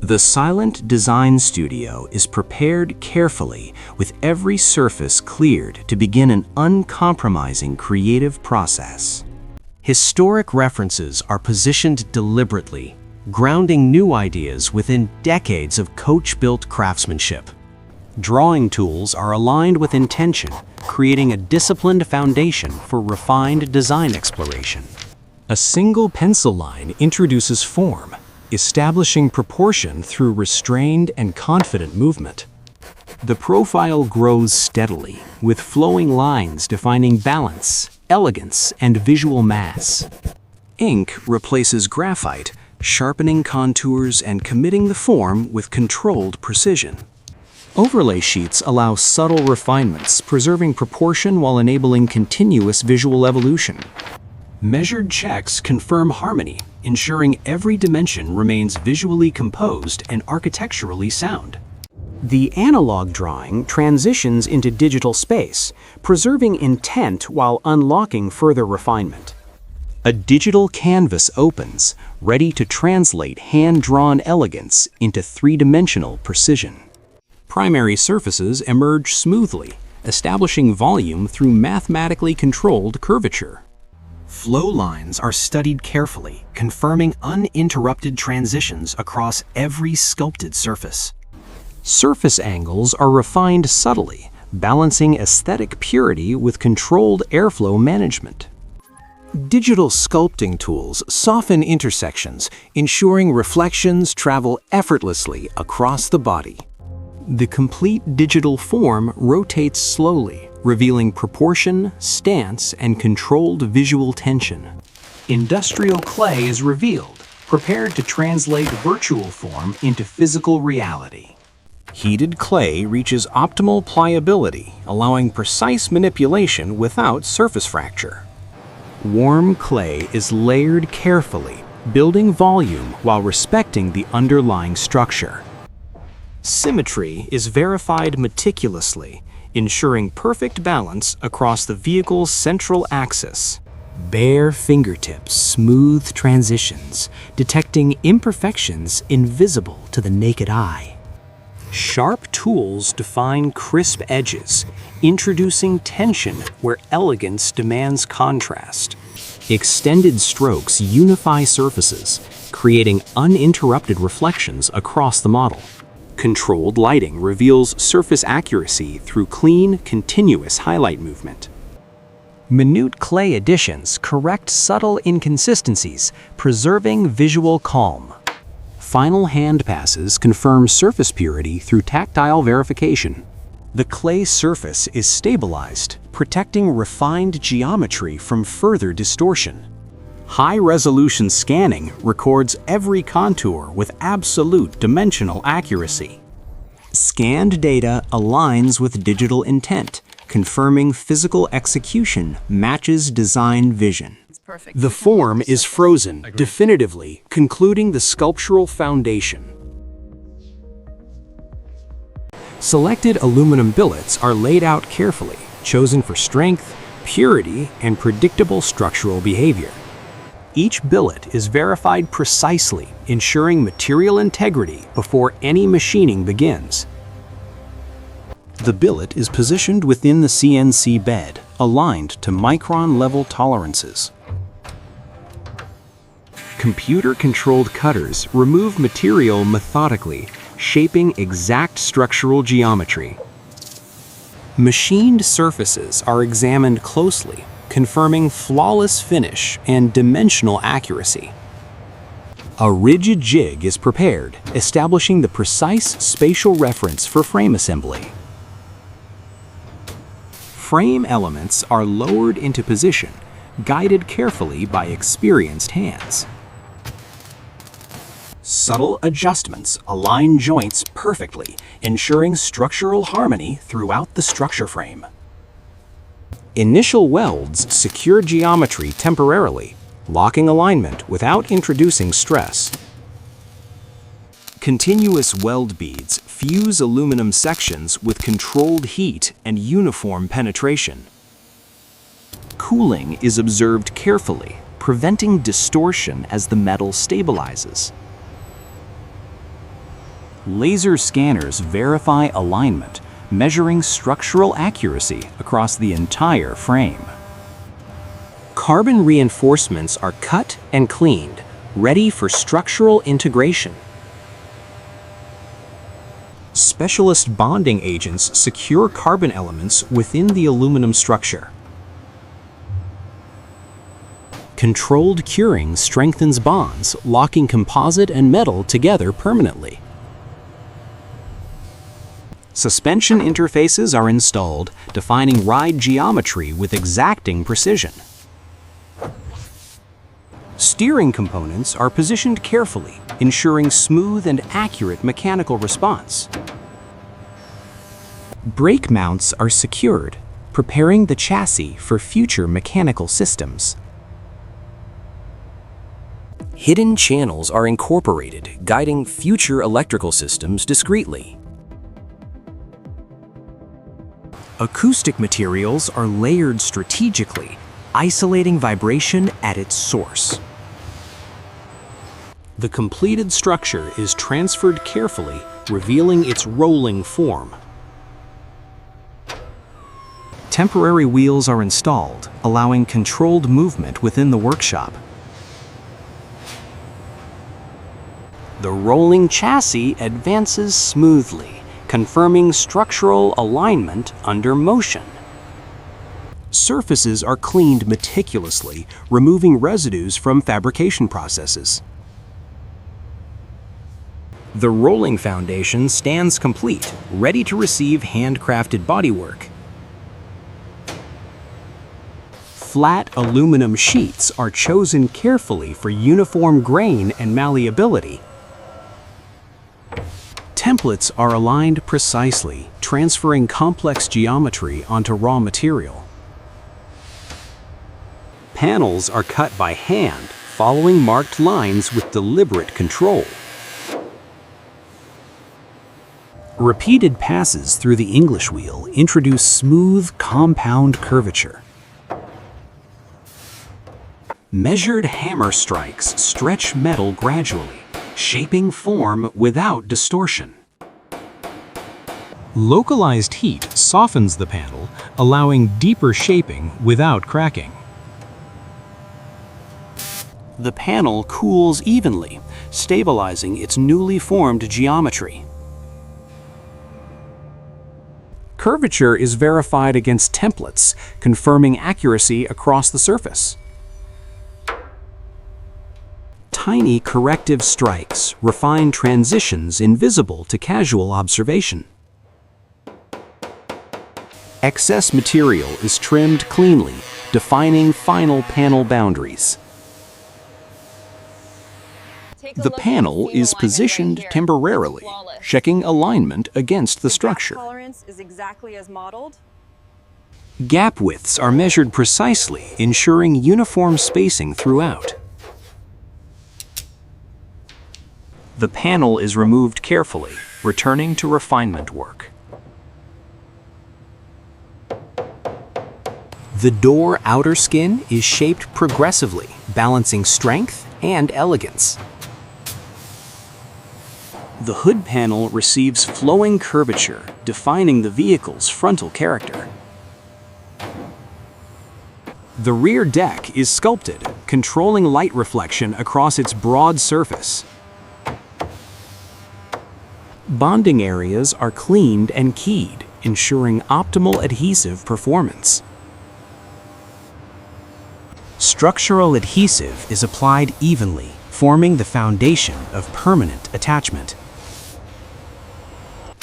The silent design studio is prepared carefully, with every surface cleared to begin an uncompromising creative process. Historic references are positioned deliberately, grounding new ideas within decades of Coachbuilt craftsmanship. Drawing tools are aligned with intention, creating a disciplined foundation for refined design exploration. A single pencil line introduces form, establishing proportion through restrained and confident movement. The profile grows steadily, with flowing lines defining balance, elegance, and visual mass. Ink replaces graphite, sharpening contours and committing the form with controlled precision. Overlay sheets allow subtle refinements, preserving proportion while enabling continuous visual evolution. Measured checks confirm harmony, ensuring every dimension remains visually composed and architecturally sound. The analog drawing transitions into digital space, preserving intent while unlocking further refinement. A digital canvas opens, ready to translate hand-drawn elegance into three-dimensional precision. Primary surfaces emerge smoothly, establishing volume through mathematically controlled curvature. Flow lines are studied carefully, confirming uninterrupted transitions across every sculpted surface. Surface angles are refined subtly, balancing aesthetic purity with controlled airflow management. Digital sculpting tools soften intersections, ensuring reflections travel effortlessly across the body. The complete digital form rotates slowly, revealing proportion, stance, and controlled visual tension. Industrial clay is revealed, prepared to translate virtual form into physical reality. Heated clay reaches optimal pliability, allowing precise manipulation without surface fracture. Warm clay is layered carefully, building volume while respecting the underlying structure. Symmetry is verified meticulously, ensuring perfect balance across the vehicle's central axis. Bare fingertips smooth transitions, detecting imperfections invisible to the naked eye. Sharp tools define crisp edges, introducing tension where elegance demands contrast. Extended strokes unify surfaces, creating uninterrupted reflections across the model. Controlled lighting reveals surface accuracy through clean, continuous highlight movement. Minute clay additions correct subtle inconsistencies, preserving visual calm. Final hand passes confirm surface purity through tactile verification. The clay surface is stabilized, protecting refined geometry from further distortion. High-resolution scanning records every contour with absolute dimensional accuracy. Scanned data aligns with digital intent, confirming physical execution matches design vision. The form is frozen definitively, concluding the sculptural foundation. Selected aluminum billets are laid out carefully, chosen for strength, purity, and predictable structural behavior. Each billet is verified precisely, ensuring material integrity before any machining begins. The billet is positioned within the CNC bed, aligned to micron-level tolerances. Computer-controlled cutters remove material methodically, shaping exact structural geometry. Machined surfaces are examined closely, confirming flawless finish and dimensional accuracy. A rigid jig is prepared, establishing the precise spatial reference for frame assembly. Frame elements are lowered into position, guided carefully by experienced hands. Subtle adjustments align joints perfectly, ensuring structural harmony throughout the structure frame. Initial welds secure geometry temporarily, locking alignment without introducing stress. Continuous weld beads fuse aluminum sections with controlled heat and uniform penetration. Cooling is observed carefully, preventing distortion as the metal stabilizes. Laser scanners verify alignment, measuring structural accuracy across the entire frame. Carbon reinforcements are cut and cleaned, ready for structural integration. Specialist bonding agents secure carbon elements within the aluminum structure. Controlled curing strengthens bonds, locking composite and metal together permanently. Suspension interfaces are installed, defining ride geometry with exacting precision. Steering components are positioned carefully, ensuring smooth and accurate mechanical response. Brake mounts are secured, preparing the chassis for future mechanical systems. Hidden channels are incorporated, guiding future electrical systems discreetly. Acoustic materials are layered strategically, isolating vibration at its source. The completed structure is transferred carefully, revealing its rolling form. Temporary wheels are installed, allowing controlled movement within the workshop. The rolling chassis advances smoothly, confirming structural alignment under motion. Surfaces are cleaned meticulously, removing residues from fabrication processes. The rolling foundation stands complete, ready to receive handcrafted bodywork. Flat aluminum sheets are chosen carefully for uniform grain and malleability. Templates are aligned precisely, transferring complex geometry onto raw material. Panels are cut by hand, following marked lines with deliberate control. Repeated passes through the English wheel introduce smooth, compound curvature. Measured hammer strikes stretch metal gradually, shaping form without distortion. Localized heat softens the panel, allowing deeper shaping without cracking. The panel cools evenly, stabilizing its newly formed geometry. Curvature is verified against templates, confirming accuracy across the surface. Tiny corrective strikes refine transitions invisible to casual observation. Excess material is trimmed cleanly, defining final panel boundaries. The panel is positioned temporarily, checking alignment against the structure. Tolerance is exactly as modeled. Gap widths are measured precisely, ensuring uniform spacing throughout. The panel is removed carefully, returning to refinement work. The door outer skin is shaped progressively, balancing strength and elegance. The hood panel receives flowing curvature, defining the vehicle's frontal character. The rear deck is sculpted, controlling light reflection across its broad surface. Bonding areas are cleaned and keyed, ensuring optimal adhesive performance. Structural adhesive is applied evenly, forming the foundation of permanent attachment.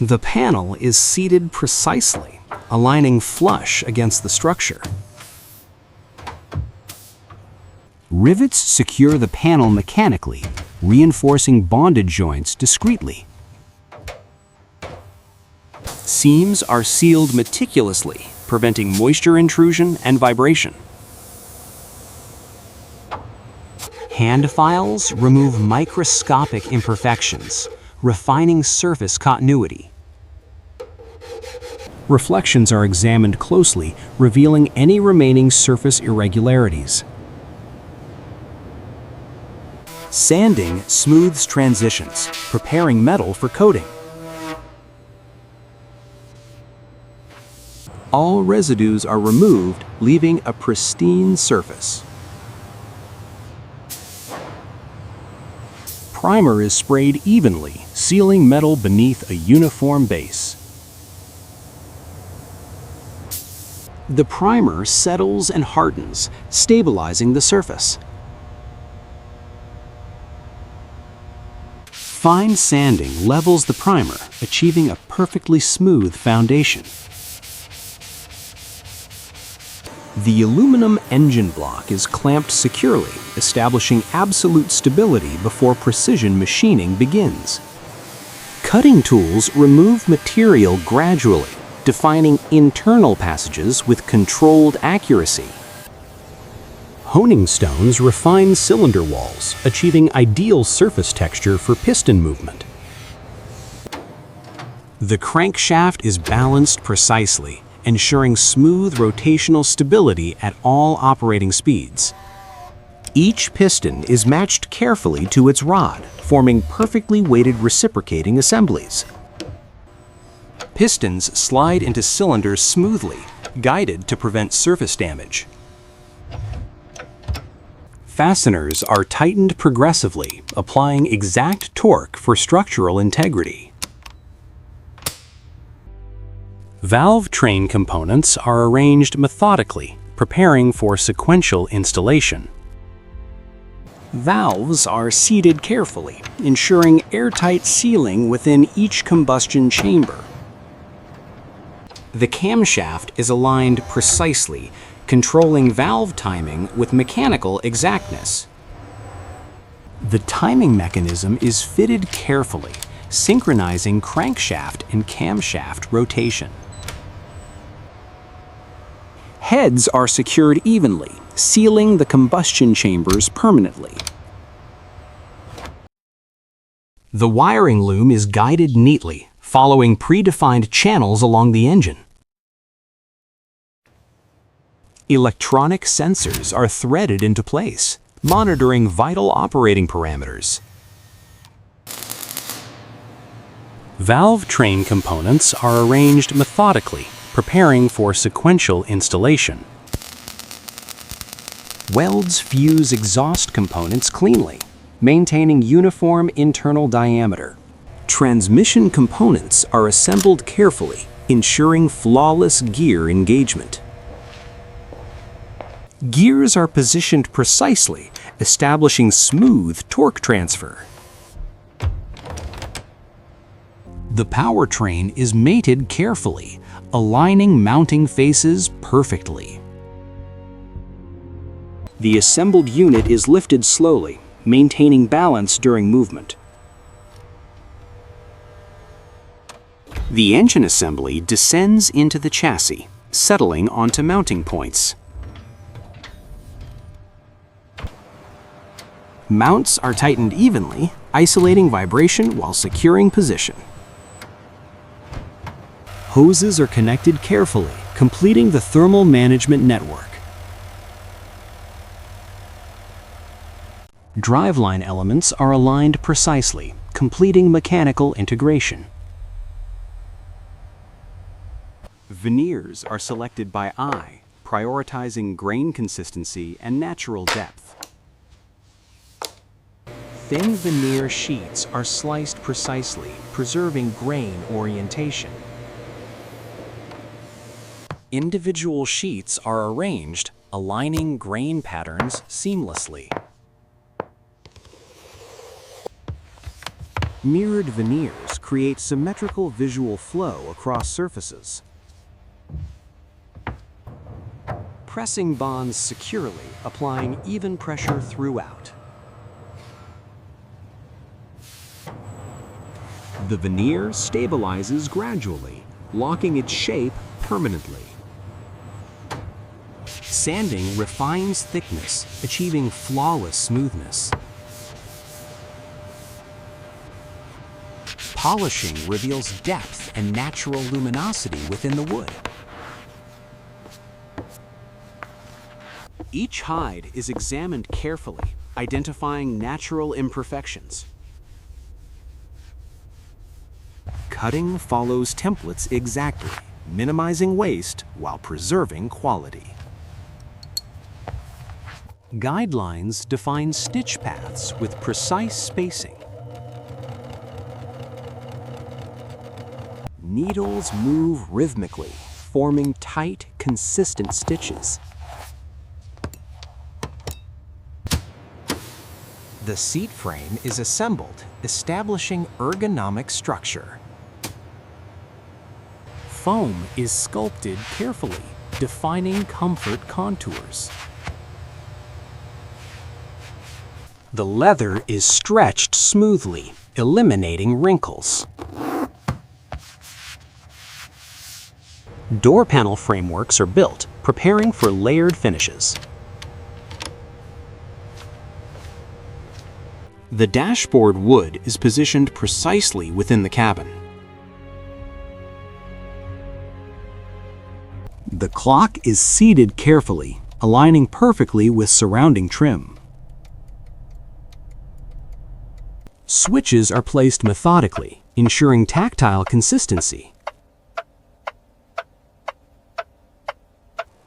The panel is seated precisely, aligning flush against the structure. Rivets secure the panel mechanically, reinforcing bonded joints discreetly. Seams are sealed meticulously, preventing moisture intrusion and vibration. Hand files remove microscopic imperfections, refining surface continuity. Reflections are examined closely, revealing any remaining surface irregularities. Sanding smooths transitions, preparing metal for coating. All residues are removed, leaving a pristine surface. Primer is sprayed evenly, sealing metal beneath a uniform base. The primer settles and hardens, stabilizing the surface. Fine sanding levels the primer, achieving a perfectly smooth foundation. The aluminum engine block is clamped securely, establishing absolute stability before precision machining begins. Cutting tools remove material gradually, defining internal passages with controlled accuracy. Honing stones refine cylinder walls, achieving ideal surface texture for piston movement. The crankshaft is balanced precisely, ensuring smooth rotational stability at all operating speeds. Each piston is matched carefully to its rod, forming perfectly weighted reciprocating assemblies. Pistons slide into cylinders smoothly, guided to prevent surface damage. Fasteners are tightened progressively, applying exact torque for structural integrity. Valve train components are arranged methodically, preparing for sequential installation. Valves are seated carefully, ensuring airtight sealing within each combustion chamber. The camshaft is aligned precisely, controlling valve timing with mechanical exactness. The timing mechanism is fitted carefully, synchronizing crankshaft and camshaft rotation. Heads are secured evenly, sealing the combustion chambers permanently. The wiring loom is guided neatly, following predefined channels along the engine. Electronic sensors are threaded into place, monitoring vital operating parameters. Valve train components are arranged methodically, preparing for sequential installation. Welds fuse exhaust components cleanly, maintaining uniform internal diameter. Transmission components are assembled carefully, ensuring flawless gear engagement. Gears are positioned precisely, establishing smooth torque transfer. The powertrain is mated carefully, aligning mounting faces perfectly. The assembled unit is lifted slowly, maintaining balance during movement. The engine assembly descends into the chassis, settling onto mounting points. Mounts are tightened evenly, isolating vibration while securing position. Hoses are connected carefully, completing the thermal management network. Driveline elements are aligned precisely, completing mechanical integration. Veneers are selected by eye, prioritizing grain consistency and natural depth. Thin veneer sheets are sliced precisely, preserving grain orientation. Individual sheets are arranged, aligning grain patterns seamlessly. Mirrored veneers create symmetrical visual flow across surfaces. Pressing bonds securely, applying even pressure throughout. The veneer stabilizes gradually, locking its shape permanently. Sanding refines thickness, achieving flawless smoothness. Polishing reveals depth and natural luminosity within the wood. Each hide is examined carefully, identifying natural imperfections. Cutting follows templates exactly, minimizing waste while preserving quality. Guidelines define stitch paths with precise spacing. Needles move rhythmically, forming tight, consistent stitches. The seat frame is assembled, establishing ergonomic structure. Foam is sculpted carefully, defining comfort contours. The leather is stretched smoothly, eliminating wrinkles. Door panel frameworks are built, preparing for layered finishes. The dashboard wood is positioned precisely within the cabin. The clock is seated carefully, aligning perfectly with surrounding trim. Switches are placed methodically, ensuring tactile consistency.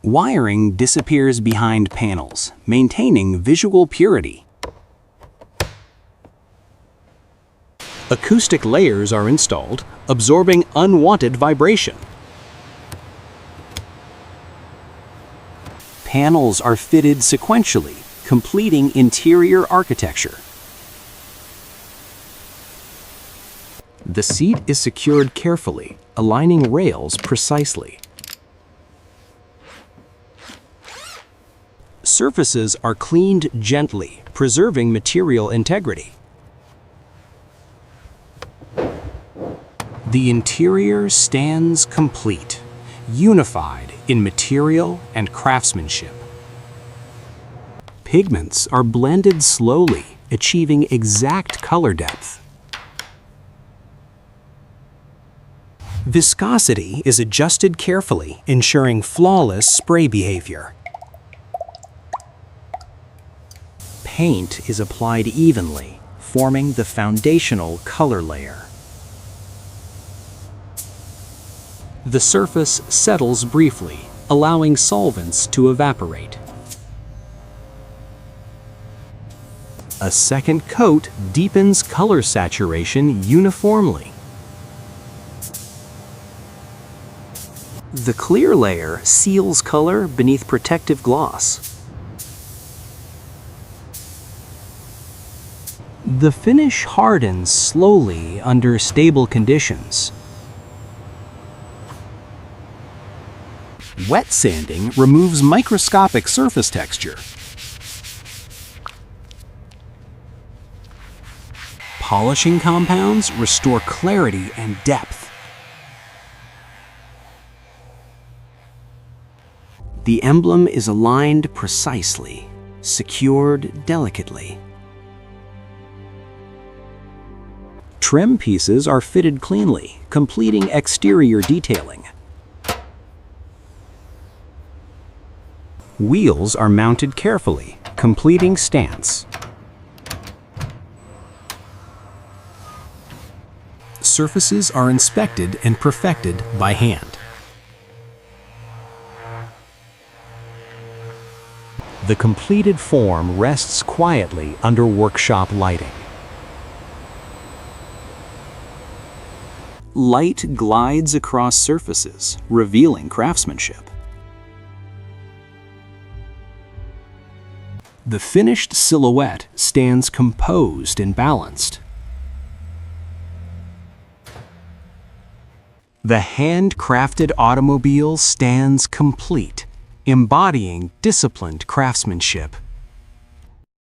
Wiring disappears behind panels, maintaining visual purity. Acoustic layers are installed, absorbing unwanted vibration. Panels are fitted sequentially, completing interior architecture. The seat is secured carefully, aligning rails precisely. Surfaces are cleaned gently, preserving material integrity. The interior stands complete, unified in material and craftsmanship. Pigments are blended slowly, achieving exact color depth. Viscosity is adjusted carefully, ensuring flawless spray behavior. Paint is applied evenly, forming the foundational color layer. The surface settles briefly, allowing solvents to evaporate. A second coat deepens color saturation uniformly. The clear layer seals color beneath protective gloss. The finish hardens slowly under stable conditions. Wet sanding removes microscopic surface texture. Polishing compounds restore clarity and depth. The emblem is aligned precisely, secured delicately. Trim pieces are fitted cleanly, completing exterior detailing. Wheels are mounted carefully, completing stance. Surfaces are inspected and perfected by hand. The completed form rests quietly under workshop lighting. Light glides across surfaces, revealing craftsmanship. The finished silhouette stands composed and balanced. The handcrafted automobile stands complete, embodying disciplined craftsmanship.